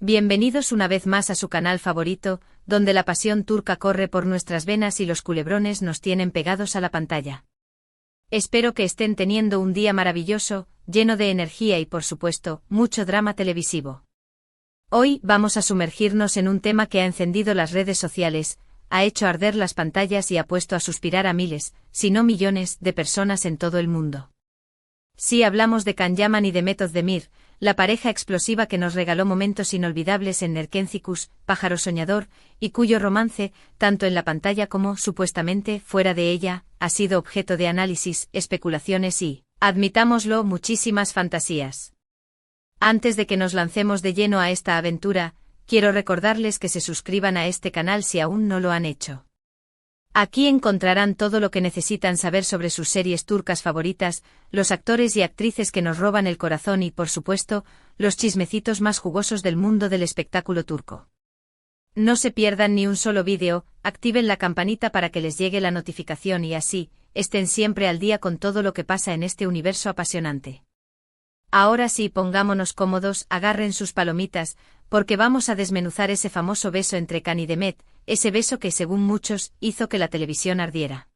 Bienvenidos una vez más a su canal favorito, donde la pasión turca corre por nuestras venas y los culebrones nos tienen pegados a la pantalla. Espero que estén teniendo un día maravilloso, lleno de energía y por supuesto, mucho drama televisivo. Hoy vamos a sumergirnos en un tema que ha encendido las redes sociales, ha hecho arder las pantallas y ha puesto a suspirar a miles, si no millones, de personas en todo el mundo. Sí, hablamos de Can Yaman y Demet Özdemir, la pareja explosiva que nos regaló momentos inolvidables en Erkencikus, Pájaro Soñador, y cuyo romance, tanto en la pantalla como, supuestamente, fuera de ella, ha sido objeto de análisis, especulaciones y, admitámoslo, muchísimas fantasías. Antes de que nos lancemos de lleno a esta aventura, quiero recordarles que se suscriban a este canal si aún no lo han hecho. Aquí encontrarán todo lo que necesitan saber sobre sus series turcas favoritas, los actores y actrices que nos roban el corazón y, por supuesto, los chismecitos más jugosos del mundo del espectáculo turco. No se pierdan ni un solo vídeo, activen la campanita para que les llegue la notificación y así, estén siempre al día con todo lo que pasa en este universo apasionante. Ahora sí, pongámonos cómodos, agarren sus palomitas, porque vamos a desmenuzar ese famoso beso entre Can y Demet, ese beso que, según muchos, hizo que la televisión ardiera.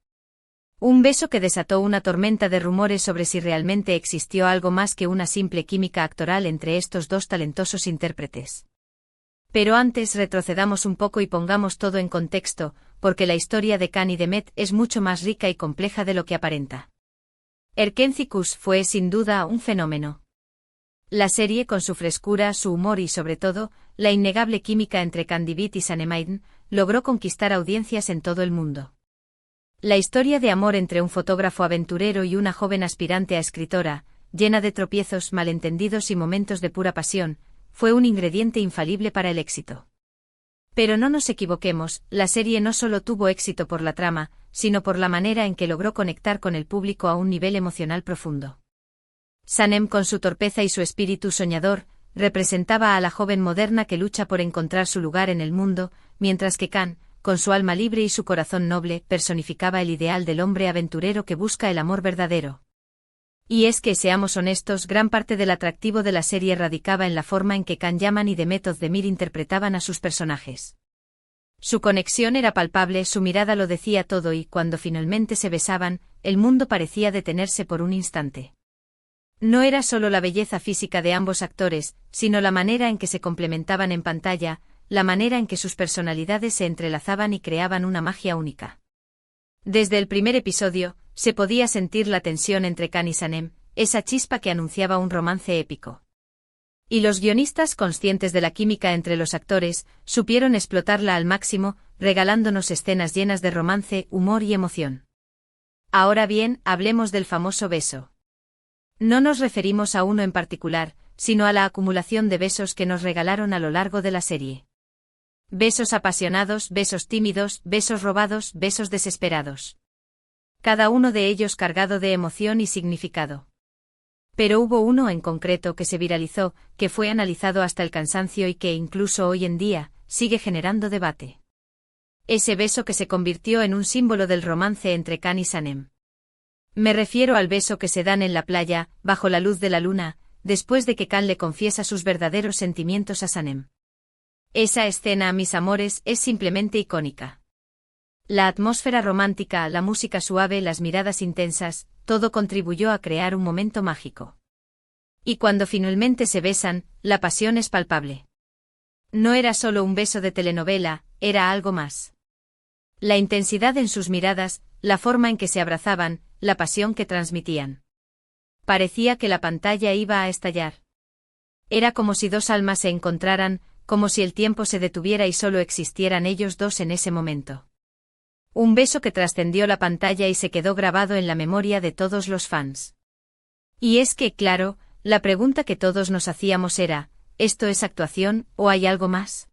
Un beso que desató una tormenta de rumores sobre si realmente existió algo más que una simple química actoral entre estos dos talentosos intérpretes. Pero antes retrocedamos un poco y pongamos todo en contexto, porque la historia de Can y Demet es mucho más rica y compleja de lo que aparenta. Erkencikus fue, sin duda, un fenómeno. La serie, con su frescura, su humor y, sobre todo, la innegable química entre Kandibit y Sanem, logró conquistar audiencias en todo el mundo. La historia de amor entre un fotógrafo aventurero y una joven aspirante a escritora, llena de tropiezos, malentendidos y momentos de pura pasión, fue un ingrediente infalible para el éxito. Pero no nos equivoquemos, la serie no solo tuvo éxito por la trama, sino por la manera en que logró conectar con el público a un nivel emocional profundo. Sanem, con su torpeza y su espíritu soñador, representaba a la joven moderna que lucha por encontrar su lugar en el mundo, mientras que Can, con su alma libre y su corazón noble, personificaba el ideal del hombre aventurero que busca el amor verdadero. Y es que, seamos honestos, gran parte del atractivo de la serie radicaba en la forma en que Can Yaman y Demet Özdemir interpretaban a sus personajes. Su conexión era palpable, su mirada lo decía todo y, cuando finalmente se besaban, el mundo parecía detenerse por un instante. No era solo la belleza física de ambos actores, sino la manera en que se complementaban en pantalla, la manera en que sus personalidades se entrelazaban y creaban una magia única. Desde el primer episodio, se podía sentir la tensión entre Can y Sanem, esa chispa que anunciaba un romance épico. Y los guionistas, conscientes de la química entre los actores, supieron explotarla al máximo, regalándonos escenas llenas de romance, humor y emoción. Ahora bien, hablemos del famoso beso. No nos referimos a uno en particular, sino a la acumulación de besos que nos regalaron a lo largo de la serie. Besos apasionados, besos tímidos, besos robados, besos desesperados. Cada uno de ellos cargado de emoción y significado. Pero hubo uno en concreto que se viralizó, que fue analizado hasta el cansancio y que, incluso hoy en día, sigue generando debate. Ese beso que se convirtió en un símbolo del romance entre Can y Sanem. Me refiero al beso que se dan en la playa, bajo la luz de la luna, después de que Can le confiesa sus verdaderos sentimientos a Sanem. Esa escena, mis amores, es simplemente icónica. La atmósfera romántica, la música suave, las miradas intensas, todo contribuyó a crear un momento mágico. Y cuando finalmente se besan, la pasión es palpable. No era solo un beso de telenovela, era algo más. La intensidad en sus miradas, la forma en que se abrazaban, la pasión que transmitían. Parecía que la pantalla iba a estallar. Era como si dos almas se encontraran, como si el tiempo se detuviera y solo existieran ellos dos en ese momento. Un beso que trascendió la pantalla y se quedó grabado en la memoria de todos los fans. Y es que, claro, la pregunta que todos nos hacíamos era, ¿esto es actuación, o hay algo más?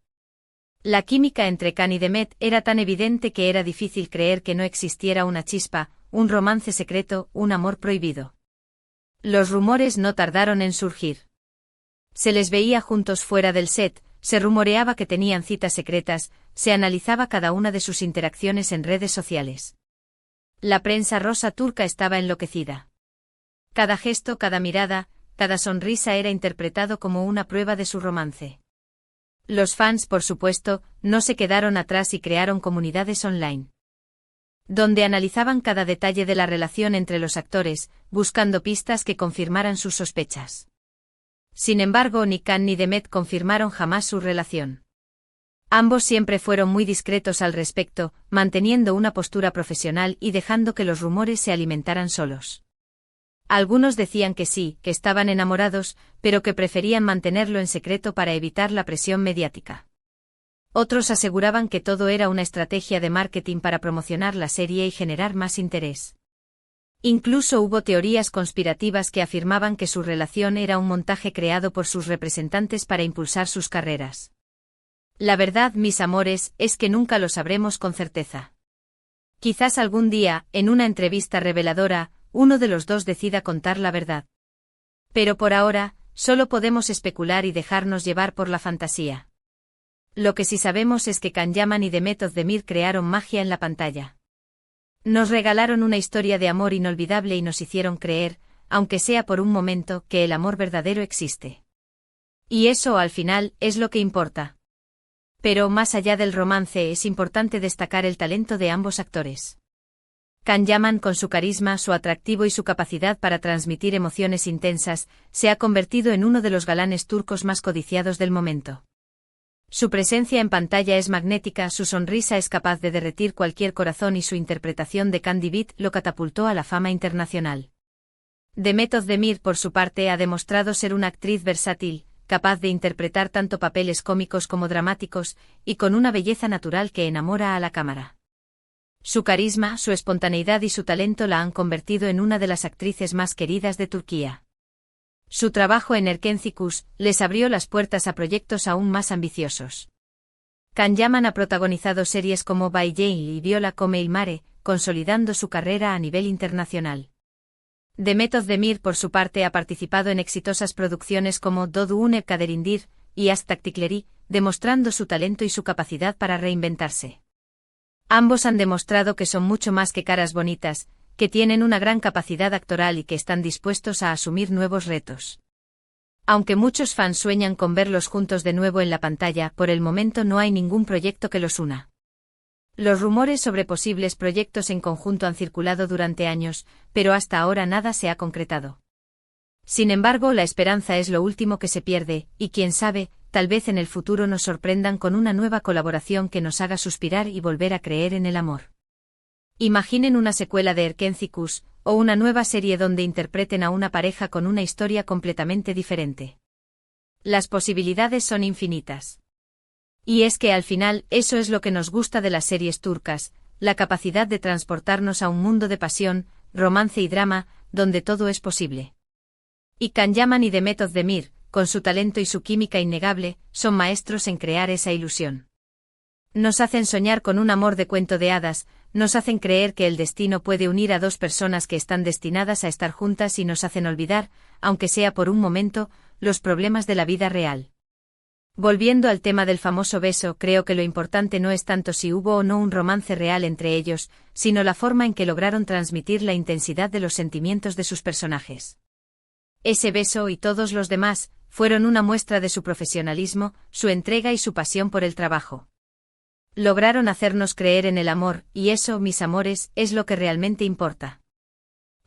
La química entre Can y Demet era tan evidente que era difícil creer que no existiera una chispa, un romance secreto, un amor prohibido. Los rumores no tardaron en surgir. Se les veía juntos fuera del set, se rumoreaba que tenían citas secretas, se analizaba cada una de sus interacciones en redes sociales. La prensa rosa turca estaba enloquecida. Cada gesto, cada mirada, cada sonrisa era interpretado como una prueba de su romance. Los fans, por supuesto, no se quedaron atrás y crearon comunidades online, donde analizaban cada detalle de la relación entre los actores, buscando pistas que confirmaran sus sospechas. Sin embargo, ni Khan ni Demet confirmaron jamás su relación. Ambos siempre fueron muy discretos al respecto, manteniendo una postura profesional y dejando que los rumores se alimentaran solos. Algunos decían que sí, que estaban enamorados, pero que preferían mantenerlo en secreto para evitar la presión mediática. Otros aseguraban que todo era una estrategia de marketing para promocionar la serie y generar más interés. Incluso hubo teorías conspirativas que afirmaban que su relación era un montaje creado por sus representantes para impulsar sus carreras. La verdad, mis amores, es que nunca lo sabremos con certeza. Quizás algún día, en una entrevista reveladora, uno de los dos decida contar la verdad. Pero por ahora, solo podemos especular y dejarnos llevar por la fantasía. Lo que sí sabemos es que Can Yaman y Demet Özdemir crearon magia en la pantalla. Nos regalaron una historia de amor inolvidable y nos hicieron creer, aunque sea por un momento, que el amor verdadero existe. Y eso, al final, es lo que importa. Pero más allá del romance, es importante destacar el talento de ambos actores. Can Yaman, con su carisma, su atractivo y su capacidad para transmitir emociones intensas, se ha convertido en uno de los galanes turcos más codiciados del momento. Su presencia en pantalla es magnética, su sonrisa es capaz de derretir cualquier corazón y su interpretación de Candy Beat lo catapultó a la fama internacional. Demet Özdemir, por su parte, ha demostrado ser una actriz versátil, capaz de interpretar tanto papeles cómicos como dramáticos, y con una belleza natural que enamora a la cámara. Su carisma, su espontaneidad y su talento la han convertido en una de las actrices más queridas de Turquía. Su trabajo en Erkenci les abrió las puertas a proyectos aún más ambiciosos. Can Yaman ha protagonizado series como Bay Jane y Viola come il mare, consolidando su carrera a nivel internacional. Demet Özdemir, por su parte, ha participado en exitosas producciones como Doğduğun Kaderindir y Astaktikleri, demostrando su talento y su capacidad para reinventarse. Ambos han demostrado que son mucho más que caras bonitas, que tienen una gran capacidad actoral y que están dispuestos a asumir nuevos retos. Aunque muchos fans sueñan con verlos juntos de nuevo en la pantalla, por el momento no hay ningún proyecto que los una. Los rumores sobre posibles proyectos en conjunto han circulado durante años, pero hasta ahora nada se ha concretado. Sin embargo, la esperanza es lo último que se pierde, y quién sabe, tal vez en el futuro nos sorprendan con una nueva colaboración que nos haga suspirar y volver a creer en el amor. Imaginen una secuela de Erkenci o una nueva serie donde interpreten a una pareja con una historia completamente diferente. Las posibilidades son infinitas. Y es que al final, eso es lo que nos gusta de las series turcas, la capacidad de transportarnos a un mundo de pasión, romance y drama, donde todo es posible. Y Can Yaman y Demet Özdemir, con su talento y su química innegable, son maestros en crear esa ilusión. Nos hacen soñar con un amor de cuento de hadas, nos hacen creer que el destino puede unir a dos personas que están destinadas a estar juntas y nos hacen olvidar, aunque sea por un momento, los problemas de la vida real. Volviendo al tema del famoso beso, creo que lo importante no es tanto si hubo o no un romance real entre ellos, sino la forma en que lograron transmitir la intensidad de los sentimientos de sus personajes. Ese beso y todos los demás, fueron una muestra de su profesionalismo, su entrega y su pasión por el trabajo. Lograron hacernos creer en el amor, y eso, mis amores, es lo que realmente importa.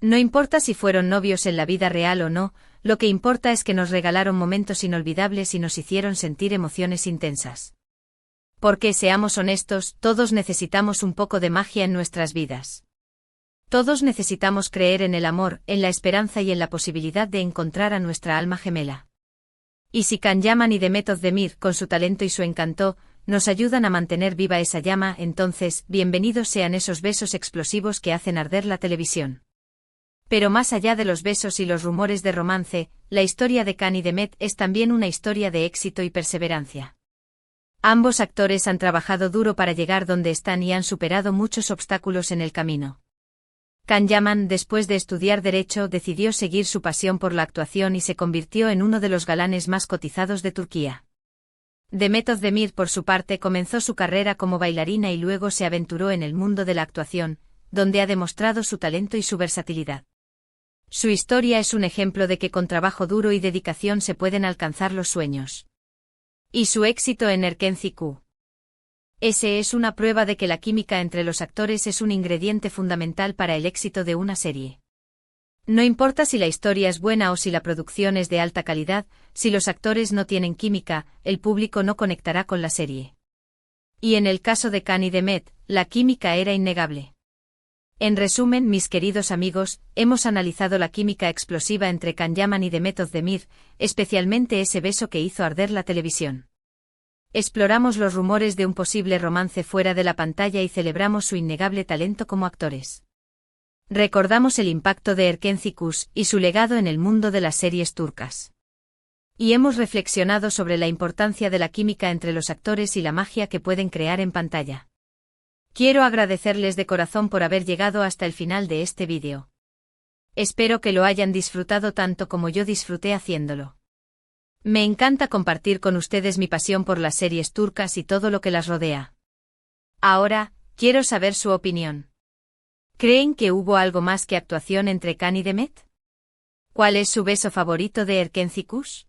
No importa si fueron novios en la vida real o no, lo que importa es que nos regalaron momentos inolvidables y nos hicieron sentir emociones intensas. Porque, seamos honestos, todos necesitamos un poco de magia en nuestras vidas. Todos necesitamos creer en el amor, en la esperanza y en la posibilidad de encontrar a nuestra alma gemela. Y si Can Yaman y Demet Özdemir, con su talento y su encanto, nos ayudan a mantener viva esa llama, entonces, bienvenidos sean esos besos explosivos que hacen arder la televisión. Pero más allá de los besos y los rumores de romance, la historia de Can y Demet es también una historia de éxito y perseverancia. Ambos actores han trabajado duro para llegar donde están y han superado muchos obstáculos en el camino. Can Yaman, después de estudiar Derecho, decidió seguir su pasión por la actuación y se convirtió en uno de los galanes más cotizados de Turquía. Demet Özdemir, por su parte, comenzó su carrera como bailarina y luego se aventuró en el mundo de la actuación, donde ha demostrado su talento y su versatilidad. Su historia es un ejemplo de que con trabajo duro y dedicación se pueden alcanzar los sueños. Y su éxito en Erkenci-Q. Ese es una prueba de que la química entre los actores es un ingrediente fundamental para el éxito de una serie. No importa si la historia es buena o si la producción es de alta calidad, si los actores no tienen química, el público no conectará con la serie. Y en el caso de Khan y Demet, la química era innegable. En resumen, mis queridos amigos, hemos analizado la química explosiva entre Can Yaman y Demet Özdemir, especialmente ese beso que hizo arder la televisión. Exploramos los rumores de un posible romance fuera de la pantalla y celebramos su innegable talento como actores. Recordamos el impacto de Erkenci-Q y su legado en el mundo de las series turcas. Y hemos reflexionado sobre la importancia de la química entre los actores y la magia que pueden crear en pantalla. Quiero agradecerles de corazón por haber llegado hasta el final de este vídeo. Espero que lo hayan disfrutado tanto como yo disfruté haciéndolo. Me encanta compartir con ustedes mi pasión por las series turcas y todo lo que las rodea. Ahora, quiero saber su opinión. ¿Creen que hubo algo más que actuación entre Khan y Demet? ¿Cuál es su beso favorito de Erkenci-Q?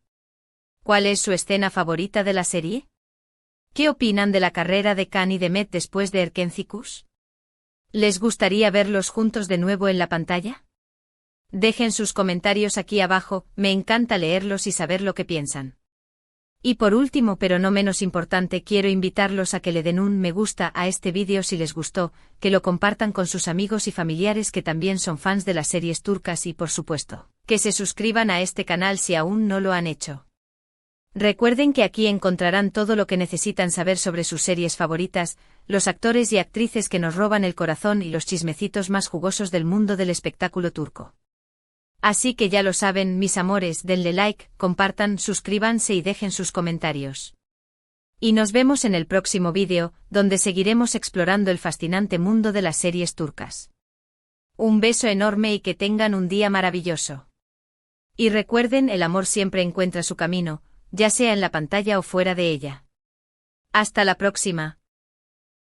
¿Cuál es su escena favorita de la serie? ¿Qué opinan de la carrera de Khan y Demet después de Erkenci-Q? ¿Les gustaría verlos juntos de nuevo en la pantalla? Dejen sus comentarios aquí abajo, me encanta leerlos y saber lo que piensan. Y por último pero no menos importante, quiero invitarlos a que le den un me gusta a este vídeo si les gustó, que lo compartan con sus amigos y familiares que también son fans de las series turcas y por supuesto, que se suscriban a este canal si aún no lo han hecho. Recuerden que aquí encontrarán todo lo que necesitan saber sobre sus series favoritas, los actores y actrices que nos roban el corazón y los chismecitos más jugosos del mundo del espectáculo turco. Así que ya lo saben, mis amores, denle like, compartan, suscríbanse y dejen sus comentarios. Y nos vemos en el próximo vídeo, donde seguiremos explorando el fascinante mundo de las series turcas. Un beso enorme y que tengan un día maravilloso. Y recuerden, el amor siempre encuentra su camino, ya sea en la pantalla o fuera de ella. Hasta la próxima.